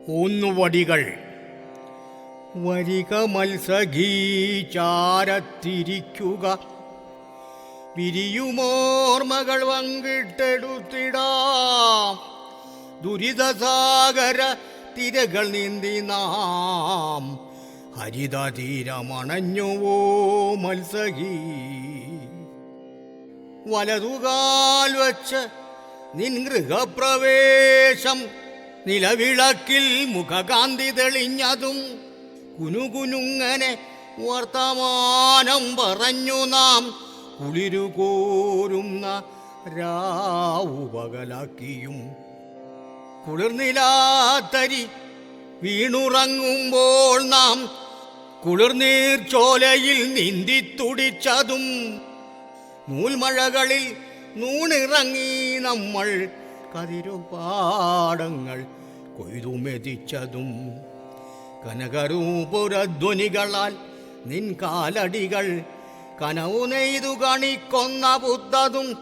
ഊന്നുവടികൾ. വരിക മത്സഖീ ചാരത്തിരിക്കുക, വിരിയുമോർമകൾ പങ്കിട്ടെടുത്തിടാം. ദുരിതസാഗര തിരകൾ നീന്തി നാം ഹരിത തീരമണഞ്ഞുവോ മത്സഖീ. വലതുകാൽ വച്ച് നിൻ ഗൃഹപ്രവേശം നിലവിളക്കിൽ മുഖകാന്തി തെളിഞ്ഞതും കുനുകുനുങ്ങനെ വർത്തമാനം പറഞ്ഞു നാം കുളിരുകോരുന്ന രാവു പകലാക്കിയും. കുളിർനിലാത്തരി വീണുറങ്ങുമ്പോൾ നാം കുളിർനീർച്ചോലയിൽ നീന്തിത്തുടിച്ചതും നൂൽമഴകളിൽ നൂണിറങ്ങി നമ്മൾ കതിരുപാടങ്ങൾ കൊയ്തുമെതിച്ചതും കനകരൂപുരധ്വനികളാൽ നിൻ കാലടികൾ കനവു നെയ്തു കണിക്കൊന്ന പുത്തതും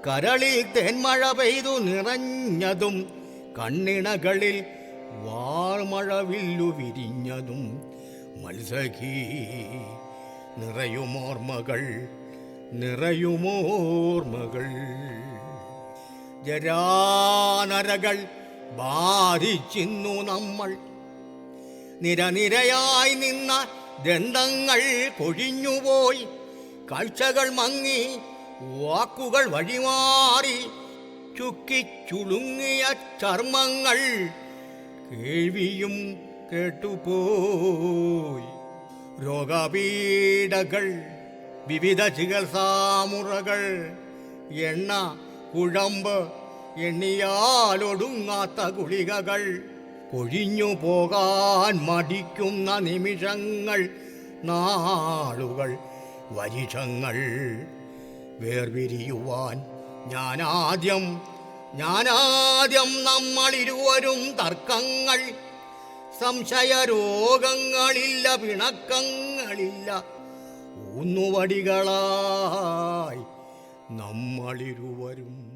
കരളിൽ തേന്മഴ പെയ്തു നിറഞ്ഞതും കണ്ണിണകളിൽ വാർമഴവില്ലു വിരിഞ്ഞതും മത്സഖീ. നിറയുമോർമകൾ നിറയുമോർമകൾ. ജരാനരകൾ ബാധിച്ചിന്നു നമ്മൾ, നിരനിരയായി നിന്ന ദണ്ഡങ്ങൾ കൊഴിഞ്ഞുപോയി. കാഴ്ചകൾ മങ്ങി വാക്കുകൾ വഴിമാറി, ചുക്കിച്ചുളുങ്ങിയ ചർമ്മങ്ങൾ കേൾവിയും കേട്ടുപോയി. രോഗപീഡകൾ, വിവിധ ചികിത്സാമുറകൾ, എണ്ണ കുഴമ്പ്, എണ്ണിയാലൊടുങ്ങാത്ത ഗുളികകൾ, കൊഴിഞ്ഞു പോകാൻ മടിക്കുന്ന നിമിഷങ്ങൾ, നാളുകൾ, വരിഷങ്ങൾ. വേർപിരിയുവാൻ ഞാനാദ്യം നമ്മളിരുവരും തർക്കങ്ങൾ. സംശയരോഗങ്ങളില്ല, പിണക്കങ്ങളില്ല, ഊന്നുവടികളായി നമ്മളിരുവരും.